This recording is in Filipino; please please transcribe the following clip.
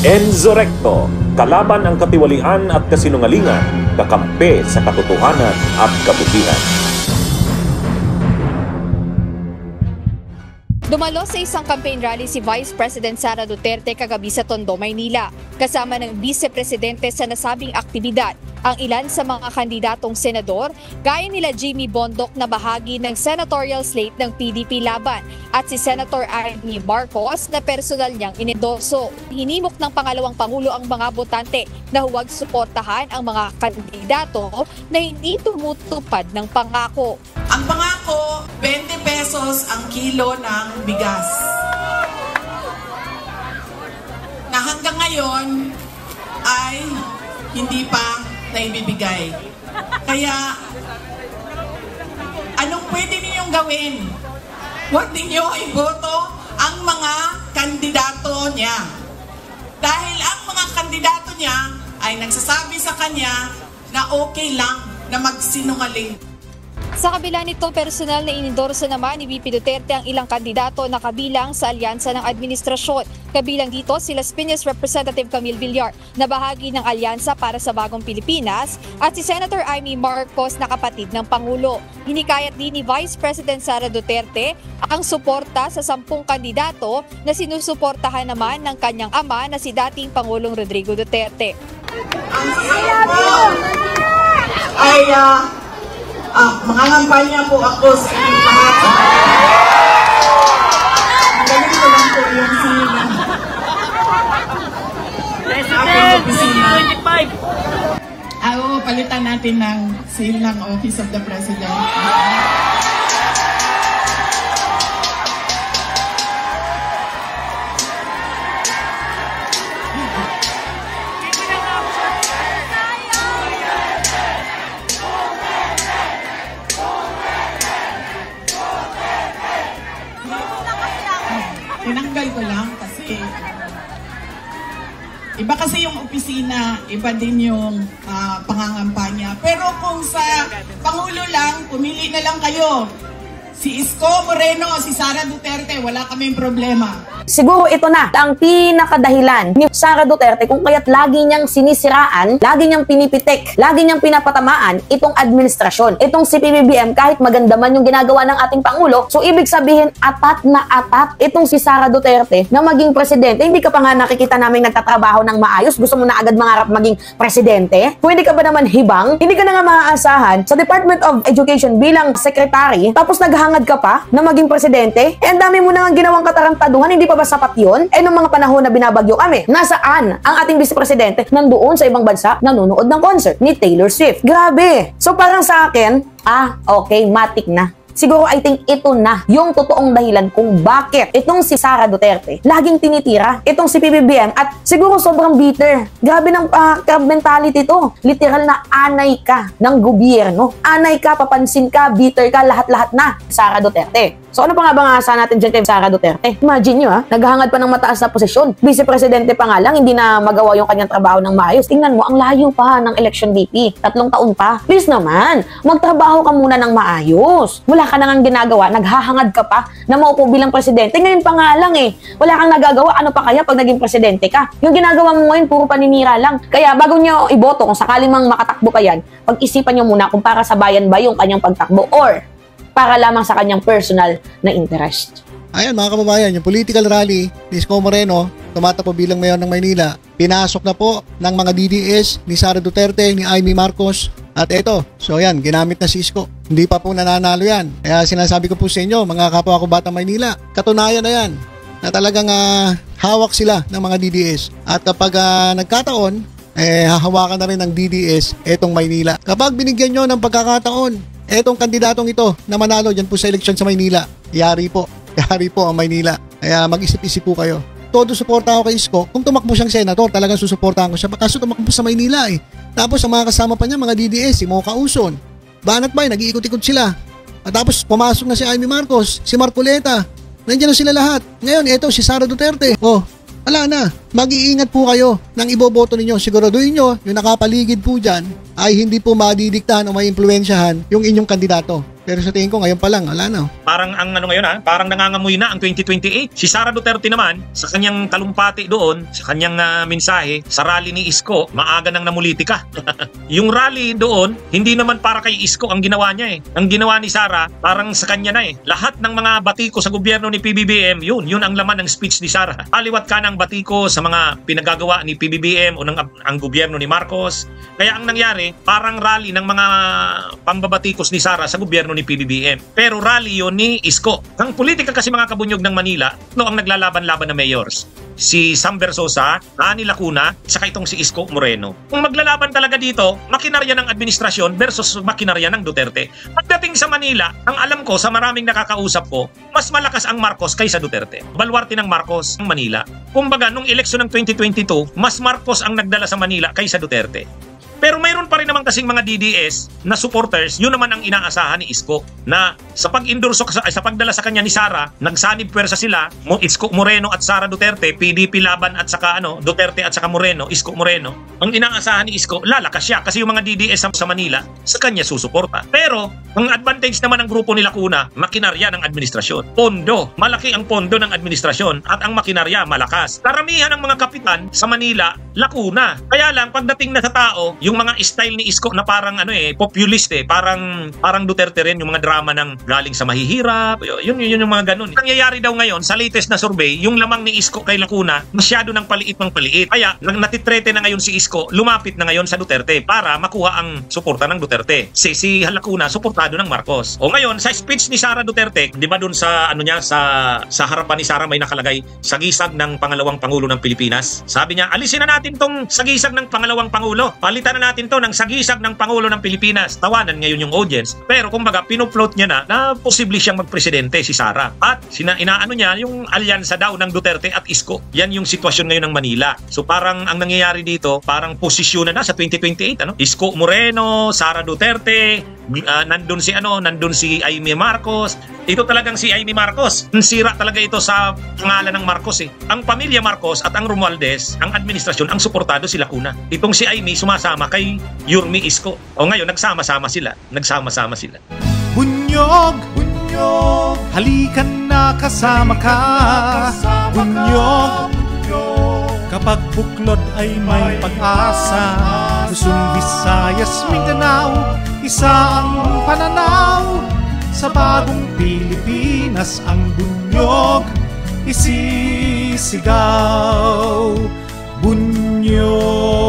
Enzo Recto, kalaban ang katiwalian at kasinungalingan, kakampi sa katotohanan at kabutihan. Dumalo sa isang campaign rally si Vice President Sara Duterte kagabi sa Tondo, Maynila. Kasama ng Vice Presidente sa nasabing aktibidad ang ilan sa mga kandidatong senador, gaya nila Jimmy Bondoc na bahagi ng senatorial slate ng PDP laban at si Senator Amy Marcos na personal niyang inendorso. Hinimok ng pangalawang Pangulo ang mga botante na huwag suportahan ang mga kandidato na hindi tumutupad ng pangako. Ang pangako, 20 pesos ang kilo ng bigas. Na hanggang ngayon ay hindi pa naibibigay. Kaya, anong pwede ninyong gawin? Huwag ninyo iboto ang mga kandidato niya. Dahil ang mga kandidato niya ay nagsasabi sa kanya na okay lang na magsinungaling. Sa kabila nito, personal na inendorso naman ni VP Duterte ang ilang kandidato na kabilang sa alyansa ng administrasyon. Kabilang dito si Las Piñas Representative Camille Villar na bahagi ng Alyansa para sa Bagong Pilipinas at si Senator Amy Marcos na kapatid ng Pangulo. Hinikayat din ni Vice President Sara Duterte ang suporta sa 10 kandidato na sinusuportahan naman ng kanyang ama na si dating Pangulong Rodrigo Duterte. Mangangampanya po ako sa inyong lahat. Magaling ko lang po yung sila. President 2025! Palitan natin ng seal ng Office of the President. Tinanggal ko lang kasi iba kasi yung opisina, iba din yung pangangampanya. Pero kung sa Pangulo lang, pumili na lang kayo. Si Isko Moreno, si Sara Duterte, wala kaming problema. Siguro ito na ang pinakadahilan ni Sara Duterte kung kaya't lagi niyang sinisiraan, lagi niyang pinipitik, lagi niyang pinapatamaan itong administrasyon. Itong si PBBM, kahit maganda man yung ginagawa ng ating Pangulo, so ibig sabihin atat na atat itong si Sara Duterte na maging presidente. Hindi ka pa nga nakikita namin nagtatrabaho ng maayos, gusto mo na agad mangarap maging presidente? Kung hindi ka ba naman hibang, hindi ka na nga maaasahan sa Department of Education bilang secretary, tapos naghangad ka pa na maging presidente? Eh, ang dami mo na nga ginawang katarantaduhan, hindi pa ba sapat yun? Eh, nung mga panahon na binabagyo kami, nasaan ang ating vice-presidente? Nandoon sa ibang bansa, nanonood ng concert ni Taylor Swift. Grabe! So parang sa akin, okay, matik na. Siguro I think ito na yung totoong dahilan kung bakit itong si Sara Duterte laging tinitira itong si PBBM at siguro sobrang bitter. Grabe ng crab mentality to. Literal na anay ka ng gobyerno. Anay ka, papansin ka, bitter ka, lahat-lahat na. Sara Duterte. So ano pa nga bang asa natin dyan kay Sara Duterte? Imagine nyo naghahangad pa ng mataas na posisyon. Vice-presidente pa nga lang, hindi na magawa yung kanyang trabaho ng maayos. Tingnan mo, ang layo pa ng election VP. 3 taon pa. Please naman, magtrabaho ka muna ng maayos. Wala ka nang ginagawa, naghahangad ka pa na maupo bilang presidente. Ngayon pa nga lang wala kang nagagawa. Ano pa kaya pag naging presidente ka? Yung ginagawa mo ngayon, puro paninira lang. Kaya bago nyo iboto, kung sakaling mang makatakbo ka yan, pag-isipan nyo muna kung para sa bayan ba yung kanyang pagtakbo or para lamang sa kanyang personal na interest. Ayan mga kababayan, yung political rally ni Isko Moreno, tumatakbo bilang mayor ng Maynila, pinasok na po ng mga DDS ni Sara Duterte, ni Amy Marcos, at eto, so yan, ginamit na si Isko. Hindi pa po nananalo yan. Kaya sinasabi ko po sa inyo, mga kapwa ko batang Maynila, katunayan na yan, na talagang hawak sila ng mga DDS. At kapag nagkataon, hahawakan na rin ng DDS etong Maynila. Kapag binigyan nyo ng pagkakataon, etong kandidatong ito na manalo dyan po sa eleksyon sa Maynila, yari po ang Maynila. Kaya mag-isip-isip po kayo. Todo suporta ako kay Isko. Kung tumakbo siyang senator, talagang susuportahan ko siya. Kaso tumakbo sa Maynila Tapos ang mga kasama pa niya, mga DDS, si Mocha Uson, Banat Bay, nag-iikot-ikot sila. At tapos pumasok na si Amy Marcos, si Marcoleta. Nandiyan na sila lahat. Ngayon, eto si Sara Duterte. Wala na. Mag-iingat po kayo ng iboboto ninyo. Siguraduhin nyo, yung nakapaligid po dyan ay hindi po madidiktahan o maimpluwensyahan yung inyong kandidato. Pero sa tingin ko ngayon pa lang, wala na. Parang ang ano ngayon parang nangangamoy na ang 2028. Si Sara Duterte naman, sa kanyang talumpati doon, sa kanyang mensahe, sa rally ni Isko, maaga nang namulitika. Yung rally doon, hindi naman para kay Isko ang ginawa niya Ang ginawa ni Sara, parang sa kanya na Lahat ng mga batiko sa gobyerno ni PBBM, yun ang laman ng speech ni Sara. Aliwat ka ng batiko sa mga pinagagawa ni PBBM o ang gobyerno ni Marcos. Kaya ang nangyari, parang rally ng mga pambabatikos ni Sara sa gobyerno ni PBBM. Pero rally yun ni Isko. Ang politika kasi mga kabunyog ng Manila, ang naglalaban-laban na mayors. Si Sam Versosa, Ani Lacuna, saka itong si Isko Moreno. Kung maglalaban talaga dito, makinarya ng administrasyon versus makinarya ng Duterte. Pagdating sa Manila, ang alam ko sa maraming nakakausap ko, mas malakas ang Marcos kaysa Duterte. Baluarte ng Marcos ang Manila. Kumbaga, nung eleksyon ng 2022, mas Marcos ang nagdala sa Manila kaysa Duterte. Pero mayroon pa rin naman kasing mga DDS na supporters, yun naman ang inaasahan ni Isko na sa pag-endorso, sa pagdala sa kanya ni Sara, nagsanib pwersa sila, Isko Moreno at Sara Duterte, PDP laban at saka Duterte at saka Moreno, Isko Moreno. Ang inaasahan ni Isko, lalakas siya kasi yung mga DDS sa Manila, sa kanya susuporta. Pero ang advantage naman ng grupo ni Lacuna, makinarya ng administrasyon. Pondo, malaki ang pondo ng administrasyon at ang makinarya malakas. Karamihan ng mga kapitan sa Manila, Lacuna. Kaya lang pagdating na sa tao, yung mga style ni Isko na parang populist parang Duterte rin, yung mga drama ng galing sa mahihirap, yun yung mga ganun. Nangyayari daw ngayon sa latest na survey, yung lamang ni Isko kay Lacuna masyado ng paliit. Kaya natitrete na ngayon si Isko, lumapit na ngayon sa Duterte para makuha ang suporta ng Duterte. Si Lacuna suportado ng Marcos. O ngayon sa speech ni Sara Duterte, 'di ba doon sa sa harapan ni Sara may nakalagay sagisag ng pangalawang pangulo ng Pilipinas. Sabi niya, alisin na natin tong sagisag ng pangalawang pangulo. Palitan na natin to ng sagisag ng Pangulo ng Pilipinas. Tawanan ngayon yung audience. Pero kumbaga, pinofloat niya na posible siyang magpresidente si Sara. At inaano niya yung alyansa daw ng Duterte at Isko. Yan yung sitwasyon ngayon ng Manila. So parang ang nangyayari dito, parang posisyon na sa 2028. Isko Moreno, Sara Duterte, nandun si Amy Marcos. Ito talagang si Amy Marcos. Sira talaga ito sa pangalan ng Marcos Ang pamilya Marcos at ang Romualdez, ang administrasyon, ang suportado si Lacuna. Itong si Amy sumasama kay Yorme Isko. O ngayon, nagsama-sama sila. Bunyog, halikan na kasama ka. Bunyog, kapag buklod ay may pag-asa. Luzon, Visayas, Mindanao, isa ang pananaw. Sa bagong Pilipinas ang bunyog isisigaw. Bunyog.